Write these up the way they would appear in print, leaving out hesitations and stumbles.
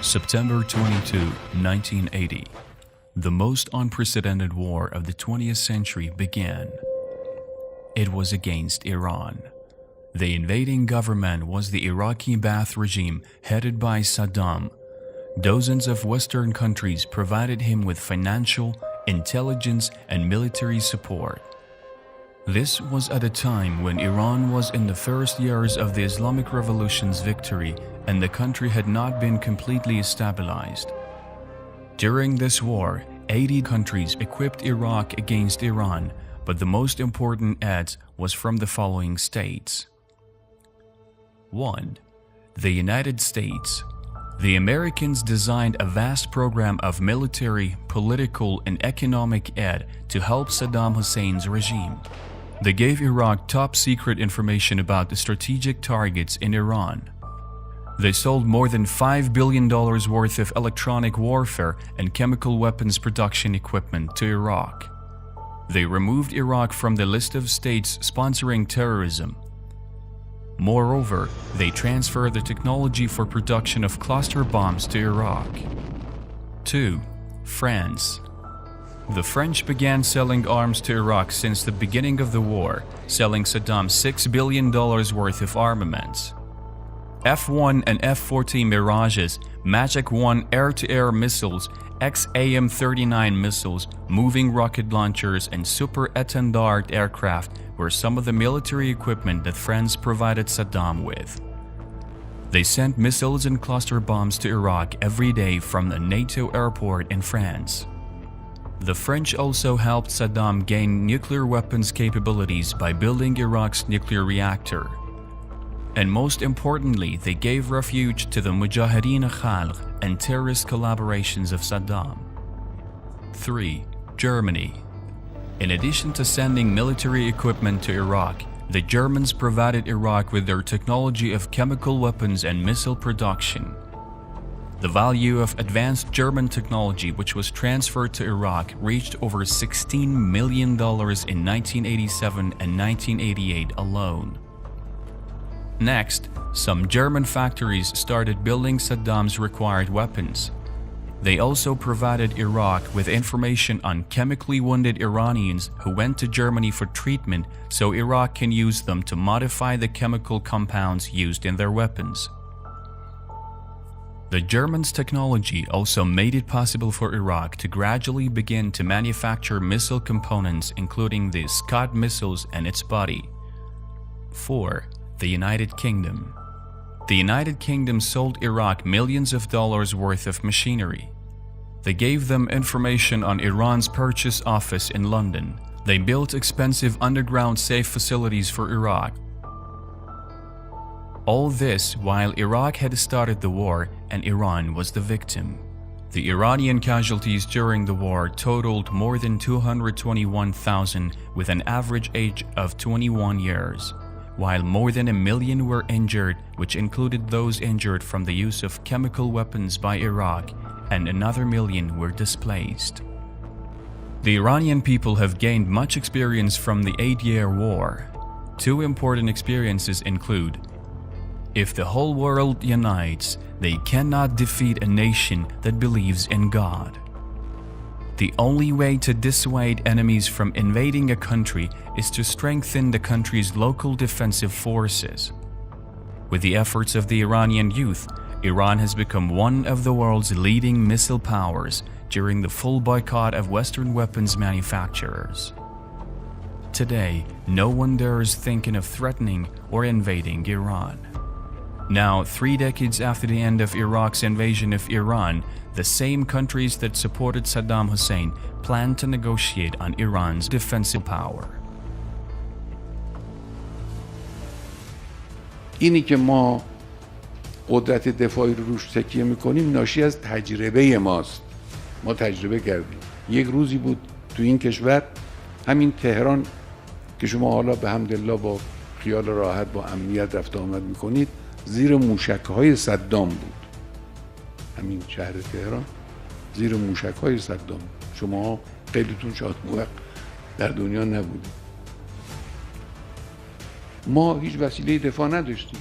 September 22, 1980. The most unprecedented war of the 20th century began. It was against Iran. The invading government was the Iraqi Ba'ath regime headed by Saddam. Dozens of Western countries provided him with financial, intelligence, and military support. This was at a time when Iran was in the first years of the Islamic Revolution's victory and the country had not been completely stabilized. During this war, 80 countries equipped Iraq against Iran, but the most important aid was from the following states. 1. The United States. The Americans designed a vast program of military, political, and economic aid to help Saddam Hussein's regime. They gave Iraq top-secret information about the strategic targets in Iran. They sold more than $5 billion worth of electronic warfare and chemical weapons production equipment to Iraq. They removed Iraq from the list of states sponsoring terrorism. Moreover, they transferred the technology for production of cluster bombs to Iraq. 2. France. The French began selling arms to Iraq since the beginning of the war, selling Saddam $6 billion worth of armaments. F-1 and F-14 Mirages, Magic 1 air-to-air missiles, XAM-39 missiles, moving rocket launchers, and Super Étendard aircraft were some of the military equipment that France provided Saddam with. They sent missiles and cluster bombs to Iraq every day from the NATO airport in France. The French also helped Saddam gain nuclear weapons capabilities by building Iraq's nuclear reactor. And most importantly, they gave refuge to the Mujahideen Khalq and terrorist collaborations of Saddam. 3. Germany. In addition to sending military equipment to Iraq, the Germans provided Iraq with their technology of chemical weapons and missile production. The value of advanced German technology which was transferred to Iraq reached over $16 million in 1987 and 1988 alone. Next, some German factories started building Saddam's required weapons. They also provided Iraq with information on chemically wounded Iranians who went to Germany for treatment so Iraq can use them to modify the chemical compounds used in their weapons. The Germans' technology also made it possible for Iraq to gradually begin to manufacture missile components including the Scud missiles and its body. 4. The United Kingdom. The United Kingdom sold Iraq millions of dollars worth of machinery. They gave them information on Iran's purchase office in London. They built expensive underground safe facilities for Iraq. All this while Iraq had started the war and Iran was the victim. The Iranian casualties during the war totaled more than 221,000 with an average age of 21 years. While more than 1 million were injured, which included those injured from the use of chemical weapons by Iraq, and another 1 million were displaced. The Iranian people have gained much experience from the 8-year war. 2 important experiences include: if the whole world unites, they cannot defeat a nation that believes in God. The only way to dissuade enemies from invading a country is to strengthen the country's local defensive forces. With the efforts of the Iranian youth, Iran has become one of the world's leading missile powers during the full boycott of Western weapons manufacturers. Today, no one dares thinking of threatening or invading Iran. Now, 3 decades after the end of Iraq's invasion of Iran, the same countries that supported Saddam Hussein plan to negotiate on Iran's defensive power. اینی که ما قدرت دفاعی رو روش تکیه میکنیم ناشی از تجربه ماست. ما تجربه کردیم. یک روزی بود تو این کشور همین تهران که شما حالا به حمدالله با خیال راحت با امنیت رفت آمد میکنید زیر موشک‌های صدام بود. همین شهر تهران زیر موشک‌های صدام. شما خیلیتون شاید موقع در دنیا نبودید. ما هیچ وسیله دفاع نداشتیم.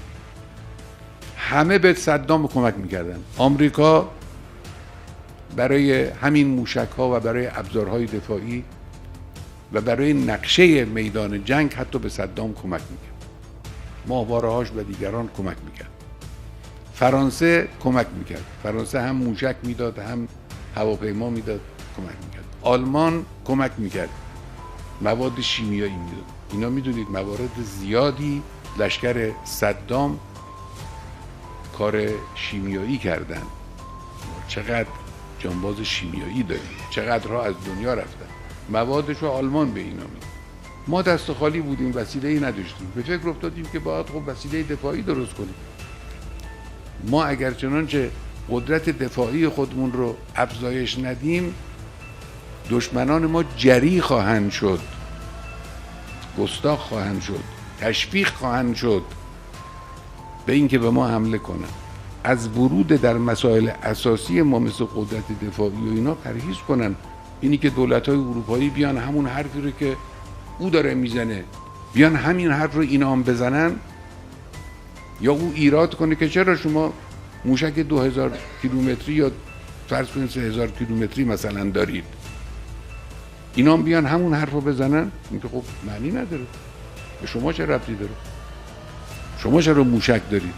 همه به صدام کمک میکردن. آمریکا برای همین موشک ها و برای ابزارهای دفاعی و برای نقشه میدان جنگ حتی به صدام کمک میکرد. ماهواره‌هاش و دیگران کمک میکرد. فرانسه کمک میکرد. فرانسه هم موشک میداد، هم هواپیما میداد، کمک میکرد. آلمان کمک میکرد، مواد شیمیایی میداد. اینا میدونید موارد زیادی لشکر صدام کار شیمیایی کردن. چقدر جانباز شیمیایی داریم، چقدرها از دنیا رفتن، موادش رو آلمان به اینا میده. ما دست خالی بودیم، وسیله‌ای نداشتیم، به فکر افتادیم که باید خب وسیله دفاعی درست کنیم. ما اگر چنانچه قدرت دفاعی خودمون رو افزایش ندیم، دشمنان ما جری خواهند شد، گستاخ خواهند شد، تشویق خواهند شد به اینکه به ما حمله کنند. از ورود در مسائل اساسی ما مثل قدرت دفاعی و اینا پرهیز کنن. اینی که دولت‌های اروپایی بیان همون حرفی رو که او داره میزنه، بیان همین حرف رو اینا هم بزنن، یا او ایراد کنه که چرا شما موشک 2000 کیلومتری یا فرض کنید 3000 کیلومتری مثلا دارید، اینا هم بیان همون حرف رو بزنن. این که خب معنی نداره. به شما چه ربطی داره؟ شما چرا موشک دارید؟